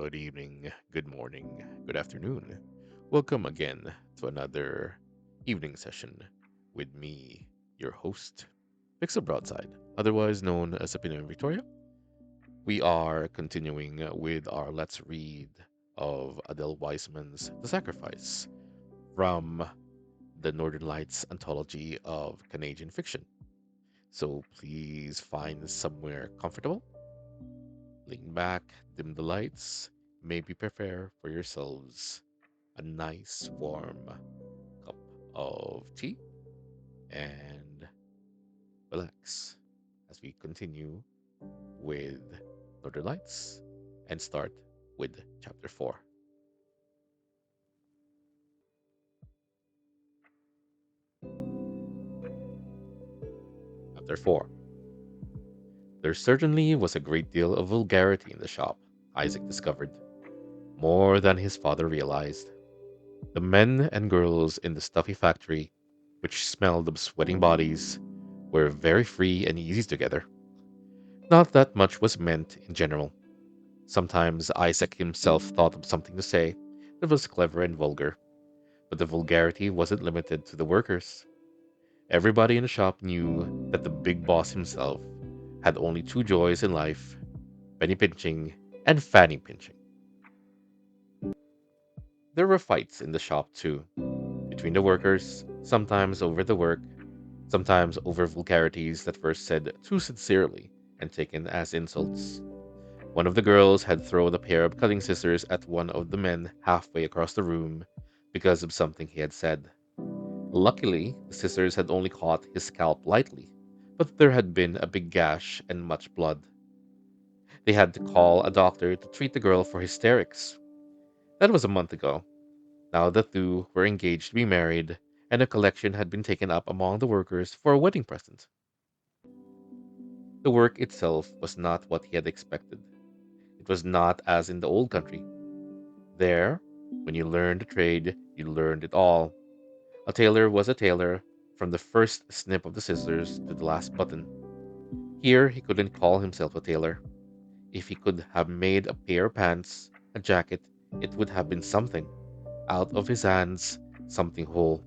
good evening, good morning, good afternoon. Welcome again to another evening session with me, your host, Pixel Broadside, otherwise known as Opinion Victoria. We are continuing with our Let's Read of Adele Wiseman's The Sacrifice from the Northern Lights anthology of Canadian fiction. So please find somewhere comfortable, lean back, dim the lights, maybe prepare for yourselves a nice warm cup of tea and relax as we continue with Northern Lights and start with chapter 4. Chapter 4. There certainly was a great deal of vulgarity in the shop, Isaac discovered, more than his father realized. The men and girls in the stuffy factory, which smelled of sweating bodies, were very free and easy together. Not that much was meant in general. Sometimes Isaac himself thought of something to say that was clever and vulgar, but the vulgarity wasn't limited to the workers. Everybody in the shop knew that the big boss himself had only two joys in life: penny pinching and fanny pinching. There were fights in the shop too, between the workers, sometimes over the work, sometimes over vulgarities that were said too sincerely and taken as insults. One of the girls had thrown a pair of cutting scissors at one of the men halfway across the room because of something he had said. Luckily, the scissors had only caught his scalp lightly, but there had been a big gash and much blood. They had to call a doctor to treat the girl for hysterics. That was a month ago. Now the two were engaged to be married, and a collection had been taken up among the workers for a wedding present. The work itself was not what he had expected. It was not as in the old country. There, when you learned a trade, you learned it all. A tailor was a tailor, from the first snip of the scissors to the last button. Here he couldn't call himself a tailor. If he could have made a pair of pants, a jacket, it would have been something. Out of his hands, something whole.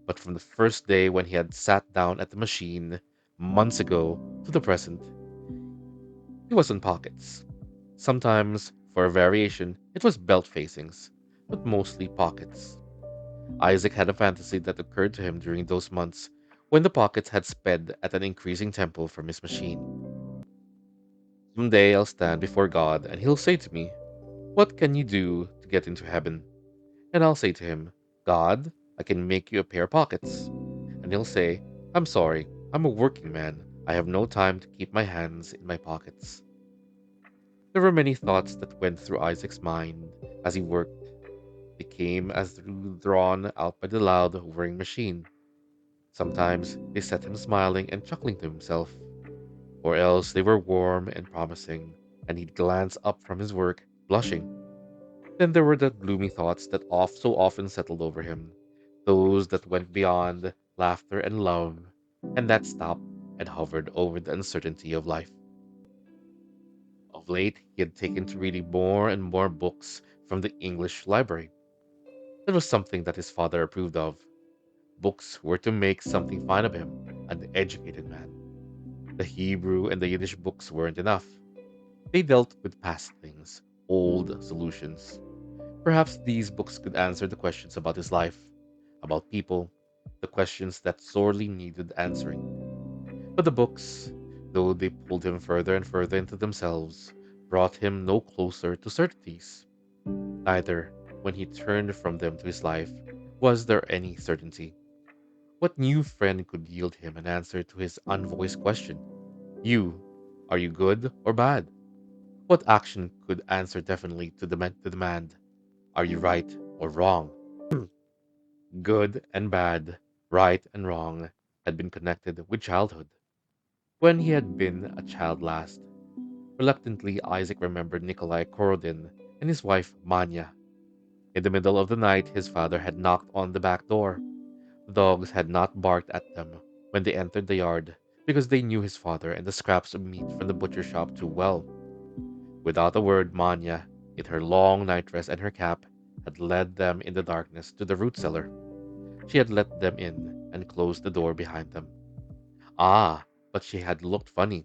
But from the first day when he had sat down at the machine, months ago, to the present, he was in pockets. Sometimes, for a variation, it was belt facings, but mostly pockets. Isaac had a fantasy that occurred to him during those months when the pockets had sped at an increasing tempo from his machine. Someday I'll stand before God and he'll say to me, "What can you do to get into heaven?" And I'll say to him, "God, I can make you a pair of pockets." And he'll say, "I'm sorry, I'm a working man. I have no time to keep my hands in my pockets." There were many thoughts that went through Isaac's mind as he worked. They came as drawn out by the loud, whirring machine. Sometimes they set him smiling and chuckling to himself, or else they were warm and promising, and he'd glance up from his work, blushing. Then there were the gloomy thoughts that so often settled over him, those that went beyond laughter and love, and that stopped and hovered over the uncertainty of life. Of late, he had taken to reading more and more books from the English library. That was something that his father approved of. Books were to make something fine of him, an educated man. The Hebrew and the Yiddish books weren't enough. They dealt with past things, old solutions. Perhaps these books could answer the questions about his life, about people, the questions that sorely needed answering. But the books, though they pulled him further and further into themselves, brought him no closer to certainties. Neither, when he turned from them to his life, was there any certainty. What new friend could yield him an answer to his unvoiced question? You, are you good or bad? What action could answer definitely to the demand, are you right or wrong? Good and bad, right and wrong, had been connected with childhood. When he had been a child last, reluctantly Isaac remembered Nikolai Korodin and his wife Manya. In the middle of the night, his father had knocked on the back door. The dogs had not barked at them when they entered the yard because they knew his father and the scraps of meat from the butcher shop too well. Without a word, Manya in her long nightdress and her cap, had led them in the darkness to the root cellar. She had let them in and closed the door behind them. Ah, but she had looked funny.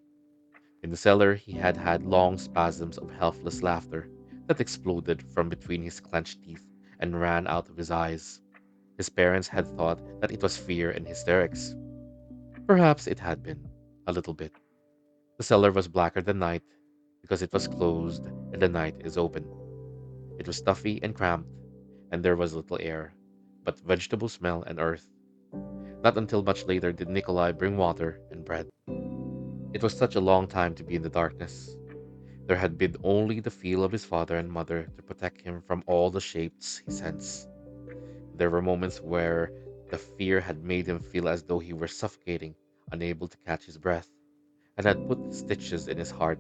In the cellar, he had had long spasms of helpless laughter that exploded from between his clenched teeth and ran out of his eyes. His parents had thought that it was fear and hysterics. Perhaps it had been, a little bit. The cellar was blacker than night because it was closed and the night is open. It was stuffy and cramped, and there was little air, but vegetable smell and earth. Not until much later did Nikolai bring water and bread. It was such a long time to be in the darkness. There had been only the feel of his father and mother to protect him from all the shapes he sensed. There were moments where the fear had made him feel as though he were suffocating, unable to catch his breath, and had put stitches in his heart.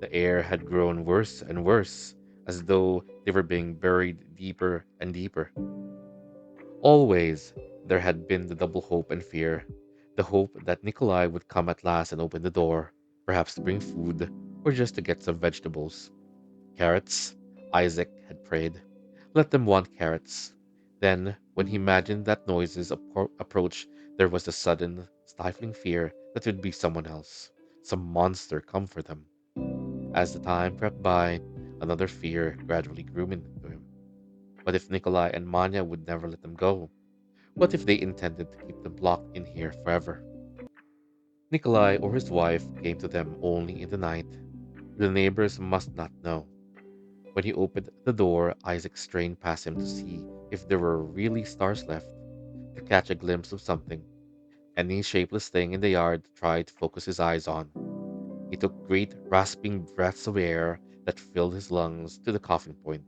The air had grown worse and worse, as though they were being buried deeper and deeper. Always there had been the double hope and fear, the hope that Nikolai would come at last and open the door, perhaps to bring food, or just to get some vegetables. Carrots, Isaac had prayed. Let them want carrots. Then, when he imagined that noises approach, there was a sudden, stifling fear that it would be someone else, some monster come for them. As the time crept by, another fear gradually grew into him. What if Nikolai and Manya would never let them go? What if they intended to keep them locked in here forever? Nikolai or his wife came to them only in the night. The neighbors must not know. When he opened the door, Isaac strained past him to see if there were really stars left, to catch a glimpse of something, any shapeless thing in the yard to try to focus his eyes on. He took great, rasping breaths of air that filled his lungs to the coughing point.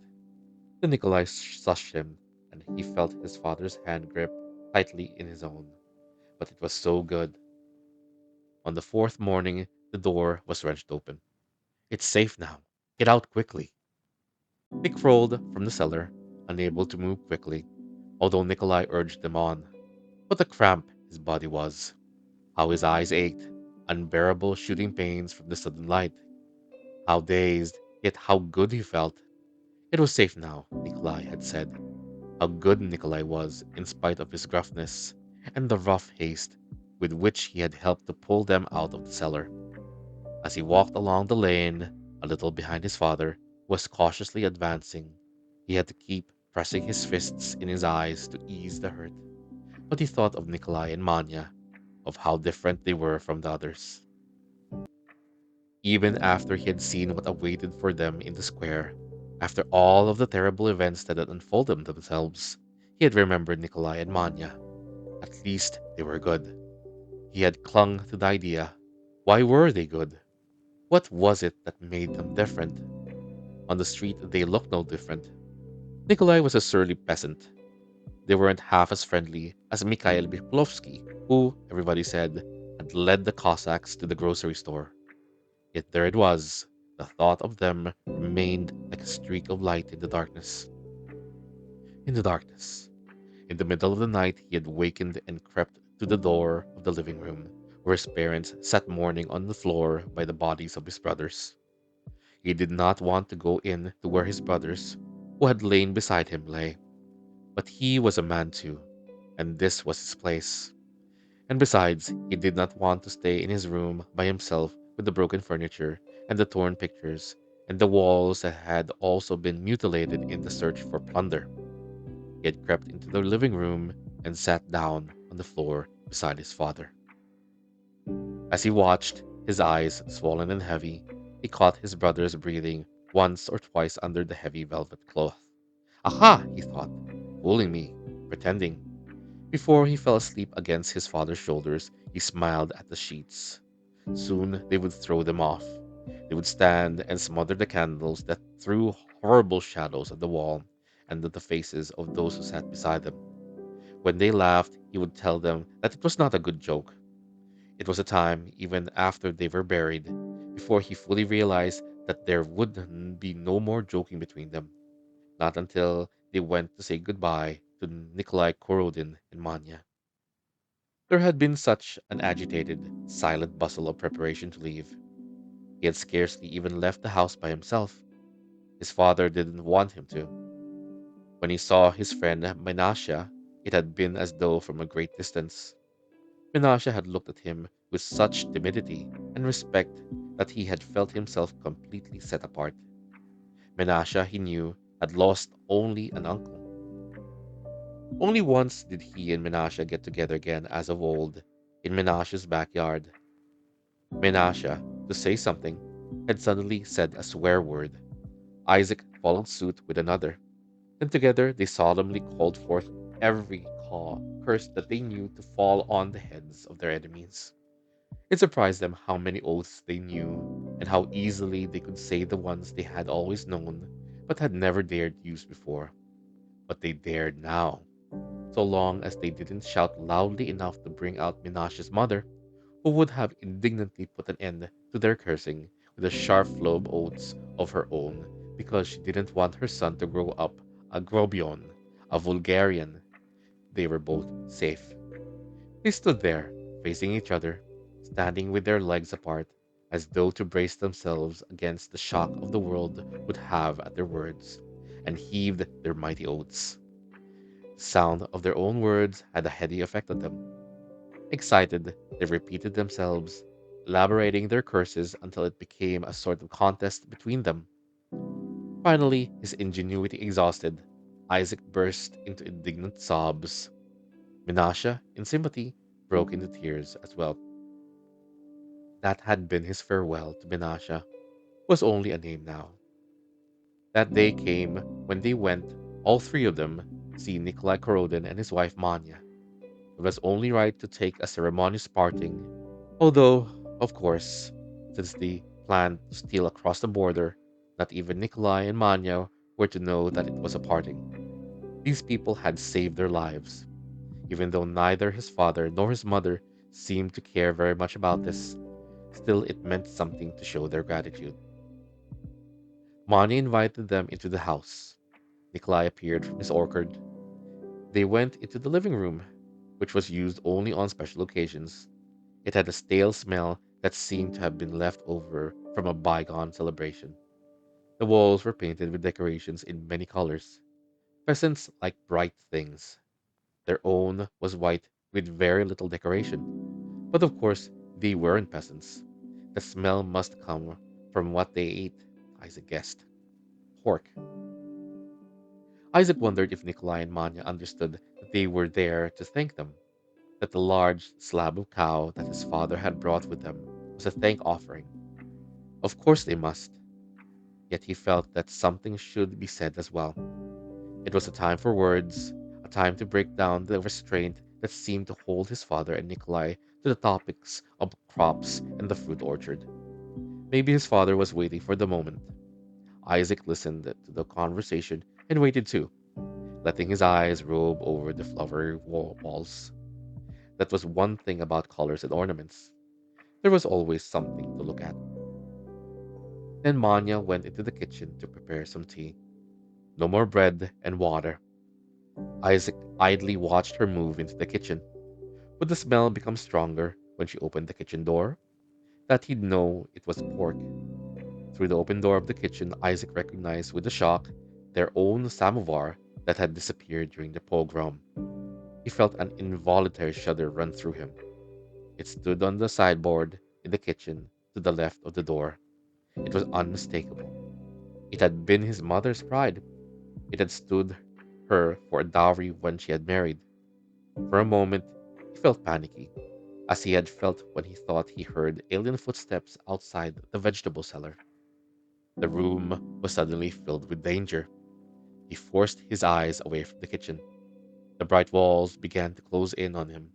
Then Nikolai sushed him, and he felt his father's hand grip tightly in his own. But it was so good. On the fourth morning, the door was wrenched open. It's safe now. Get out quickly. He crawled from the cellar, unable to move quickly, although Nikolai urged him on. What a cramp his body was. How his eyes ached, unbearable shooting pains from the sudden light. How dazed, yet how good he felt. It was safe now, Nikolai had said. How good Nikolai was, in spite of his gruffness, and the rough haste with which he had helped to pull them out of the cellar. As he walked along the lane, a little behind his father, who was cautiously advancing, he had to keep pressing his fists in his eyes to ease the hurt. But he thought of Nikolai and Manya, of how different they were from the others. Even after he had seen what awaited for them in the square, after all of the terrible events that had unfolded themselves, he had remembered Nikolai and Manya. At least they were good. He had clung to the idea. Why were they good? What was it that made them different? On the street, they looked no different. Nikolai was a surly peasant. They weren't half as friendly as Mikhail Biplovsky, who, everybody said, had led the Cossacks to the grocery store. Yet there it was. The thought of them remained like a streak of light in the darkness. In the darkness. In the middle of the night, he had wakened and crept to the door of the living room, where his parents sat mourning on the floor by the bodies of his brothers. He did not want to go in to where his brothers, who had lain beside him, lay. But he was a man too, and this was his place. And besides, he did not want to stay in his room by himself with the broken furniture and the torn pictures and the walls that had also been mutilated in the search for plunder. He had crept into the living room and sat down on the floor beside his father. As he watched, his eyes swollen and heavy, he caught his brother's breathing once or twice under the heavy velvet cloth. Aha, he thought, fooling me, pretending. Before he fell asleep against his father's shoulders, he smiled at the sheets. Soon they would throw them off. They would stand and smother the candles that threw horrible shadows on the wall and on the faces of those who sat beside them. When they laughed, he would tell them that it was not a good joke. It was a time, even after they were buried, before he fully realized that there would be no more joking between them, not until they went to say goodbye to Nikolai Korodin and Manya. There had been such an agitated, silent bustle of preparation to leave. He had scarcely even left the house by himself. His father didn't want him to. When he saw his friend Menasha, it had been as though from a great distance. Menasha had looked at him with such timidity and respect that he had felt himself completely set apart. Menasha, he knew, had lost only an uncle. Only once did he and Menasha get together again as of old, in Menasha's backyard. Menasha, to say something, had suddenly said a swear word. Isaac followed suit with another, and together they solemnly called forth every curse that they knew to fall on the heads of their enemies. It surprised them how many oaths they knew, and how easily they could say the ones they had always known, but had never dared use before. But they dared now, so long as they didn't shout loudly enough to bring out Menashe's mother, who would have indignantly put an end to their cursing with a sharp flow of oaths of her own, because she didn't want her son to grow up a grobion, a vulgarian. They were both safe. They stood there, facing each other, standing with their legs apart, as though to brace themselves against the shock of the world would have at their words, and heaved their mighty oaths. The sound of their own words had a heady effect on them. Excited, they repeated themselves, elaborating their curses until it became a sort of contest between them. Finally, his ingenuity exhausted, Isaac burst into indignant sobs. Menashe, in sympathy, broke into tears as well. That had been his farewell to Menashe, was only a name now. That day came when they went, all three of them, to see Nikolai Korodin and his wife Manya. It was only right to take a ceremonious parting, although, of course, since they planned to steal across the border, not even Nikolai and Manya were to know that it was a parting. These people had saved their lives, even though neither his father nor his mother seemed to care very much about this. Still, it meant something to show their gratitude. Manya invited them into the house. Nikolai appeared from his orchard. They went into the living room, which was used only on special occasions. It had a stale smell that seemed to have been left over from a bygone celebration. The walls were painted with decorations in many colors. Pheasants like bright things. Their own was white with very little decoration. But of course, they weren't peasants. The smell must come from what they ate, Isaac guessed. Pork. Isaac wondered if Nikolai and Manya understood that they were there to thank them, that the large slab of cow that his father had brought with them was a thank offering. Of course they must, yet he felt that something should be said as well. It was a time for words, a time to break down the restraint that seemed to hold his father and Nikolai to the topics of crops and the fruit orchard. Maybe his father was waiting for the moment. Isaac listened to the conversation and waited too, letting his eyes rove over the flowery walls. That was one thing about colors and ornaments. There was always something to look at. Then Manya went into the kitchen to prepare some tea. No more bread and water. Isaac idly watched her move into the kitchen. Would the smell become stronger when she opened the kitchen door? That he'd know it was pork. Through the open door of the kitchen, Isaac recognized with a shock their own samovar that had disappeared during the pogrom. He felt an involuntary shudder run through him. It stood on the sideboard in the kitchen to the left of the door. It was unmistakable. It had been his mother's pride. It had stood her for a dowry when she had married. For a moment, he felt panicky, as he had felt when he thought he heard alien footsteps outside the vegetable cellar. The room was suddenly filled with danger. He forced his eyes away from the kitchen. The bright walls began to close in on him.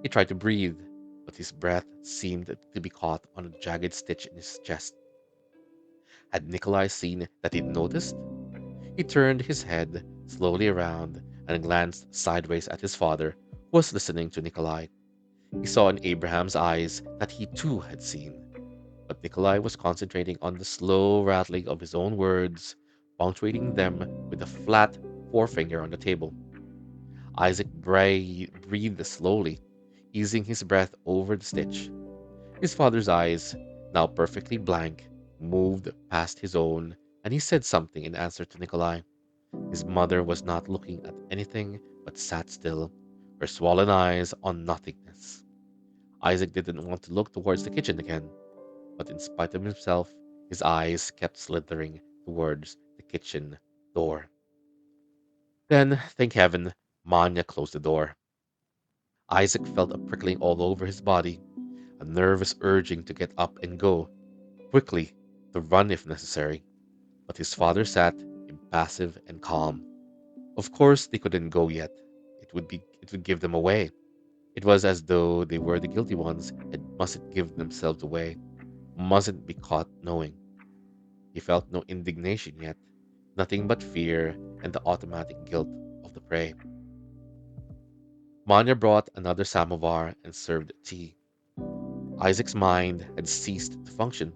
He tried to breathe, but his breath seemed to be caught on a jagged stitch in his chest. Had Nikolai seen that he'd noticed? He turned his head slowly around and glanced sideways at his father, who was listening to Nikolai. He saw in Abraham's eyes that he too had seen, but Nikolai was concentrating on the slow rattling of his own words, punctuating them with a flat forefinger on the table. Isaac breathed slowly, easing his breath over the stitch. His father's eyes, now perfectly blank, moved past his own, and he said something in answer to Nikolai. His mother was not looking at anything but sat still, her swollen eyes on nothingness. Isaac didn't want to look towards the kitchen again, but in spite of himself, his eyes kept slithering towards the kitchen door. Then, thank heaven, Manya closed the door. Isaac felt a prickling all over his body, a nervous urging to get up and go, quickly, to run if necessary. But his father sat, impassive and calm. Of course, they couldn't go yet. It would give them away. It was as though they were the guilty ones and mustn't give themselves away, mustn't be caught knowing. He felt no indignation yet, nothing but fear and the automatic guilt of the prey. Manya brought another samovar and served tea. Isaac's mind had ceased to function,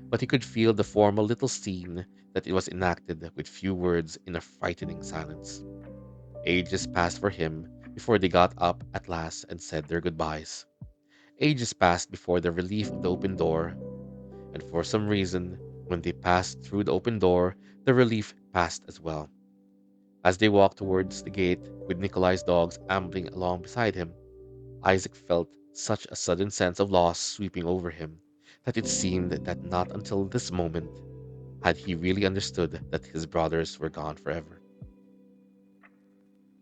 but he could feel the formal little scene that it was enacted with few words in a frightening silence. Ages passed for him before they got up at last and said their goodbyes. Ages passed before the relief of the open door, and for some reason, when they passed through the open door, the relief passed as well. As they walked towards the gate with Nikolai's dogs ambling along beside him, Isaac felt such a sudden sense of loss sweeping over him that it seemed that not until this moment had he really understood that his brothers were gone forever.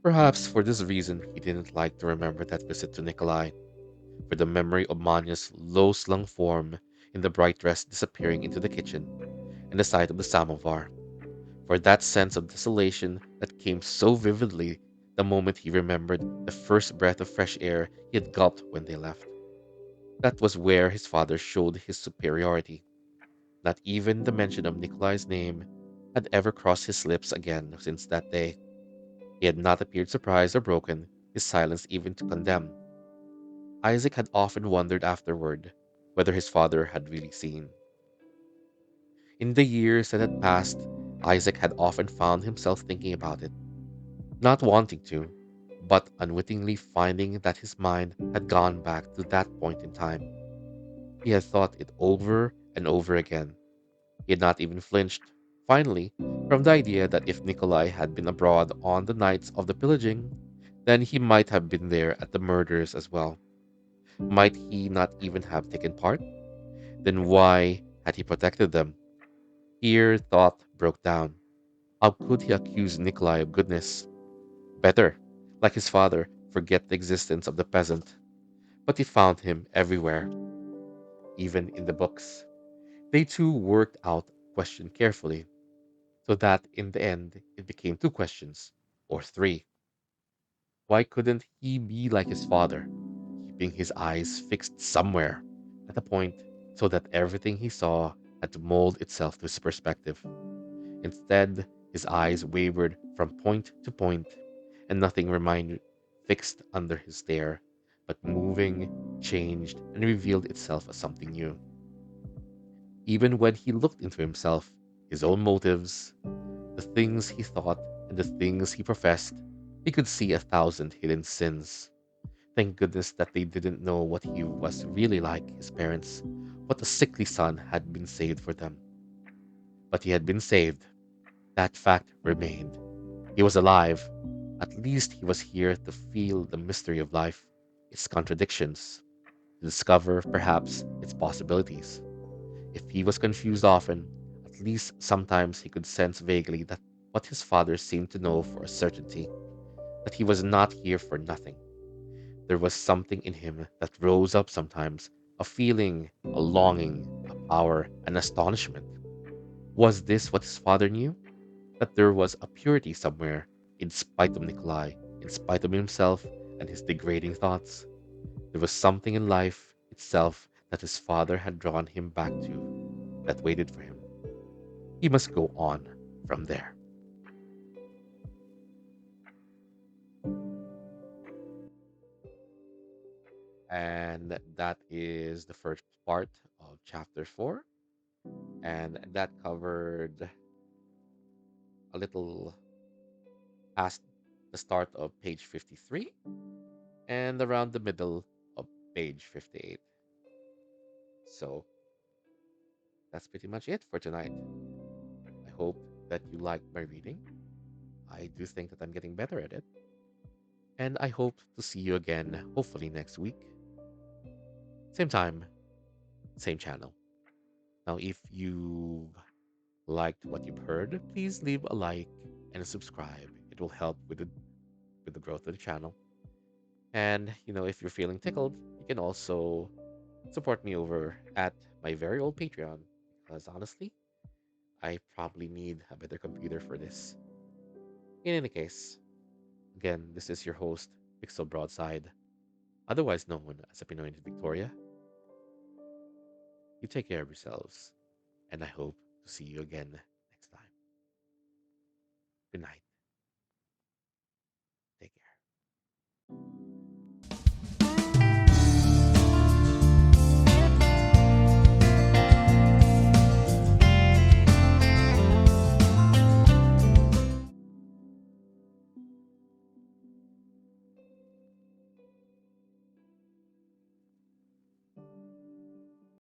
Perhaps for this reason he didn't like to remember that visit to Nikolai, for the memory of Manya's low slung form in the bright dress disappearing into the kitchen, and the sight of the samovar, for that sense of desolation that came so vividly the moment he remembered the first breath of fresh air he had gulped when they left. That was where his father showed his superiority. Not even the mention of Nikolai's name had ever crossed his lips again since that day. He had not appeared surprised or broken, his silence even to condemn. Isaac had often wondered afterward whether his father had really seen. In the years that had passed, Isaac had often found himself thinking about it, not wanting to, but unwittingly finding that his mind had gone back to that point in time. He had thought it over and over again. He had not even flinched, finally, from the idea that if Nikolai had been abroad on the nights of the pillaging, then he might have been there at the murders as well. Might he not even have taken part? Then why had he protected them? Here thought broke down. How could he accuse Nikolai of goodness? Better, like his father, forget the existence of the peasant. But he found him everywhere, even in the books. They too worked out the question carefully, so that in the end it became two questions, or three. Why couldn't he be like his father, keeping his eyes fixed somewhere at a point so that everything he saw had to mold itself to his perspective? Instead, his eyes wavered from point to point, and nothing remained fixed under his stare, but moving, changed, and revealed itself as something new. Even when he looked into himself, his own motives, the things he thought, and the things he professed, he could see a thousand hidden sins. Thank goodness that they didn't know what he was really like, his parents, what a sickly son had been saved for them. But he had been saved. That fact remained. He was alive. At least he was here to feel the mystery of life, its contradictions, to discover, perhaps, its possibilities. If he was confused often, at least sometimes he could sense vaguely that what his father seemed to know for a certainty, that he was not here for nothing. There was something in him that rose up sometimes, a feeling, a longing, a power, an astonishment. Was this what his father knew? That there was a purity somewhere, in spite of Nikolai, in spite of himself and his degrading thoughts. There was something in life itself that his father had drawn him back to, that waited for him. He must go on from there. And that is the first part of chapter 4. And that covered a little past the start of page 53 and around the middle of page 58. So that's pretty much it for tonight. I hope that you liked my reading. I do think that I'm getting better at it. And I hope to see you again, hopefully next week. Same time, same channel. Now, if you liked what you've heard, please leave a like and a subscribe. It will help with the growth of the channel. And if you're feeling tickled, you can also support me over at my very old Patreon. Because honestly, I probably need a better computer for this. In any case, again, this is your host, Pixel Broadside, otherwise known as a Pinoy in Victoria. You take care of yourselves, and I hope to see you again next time. Good night.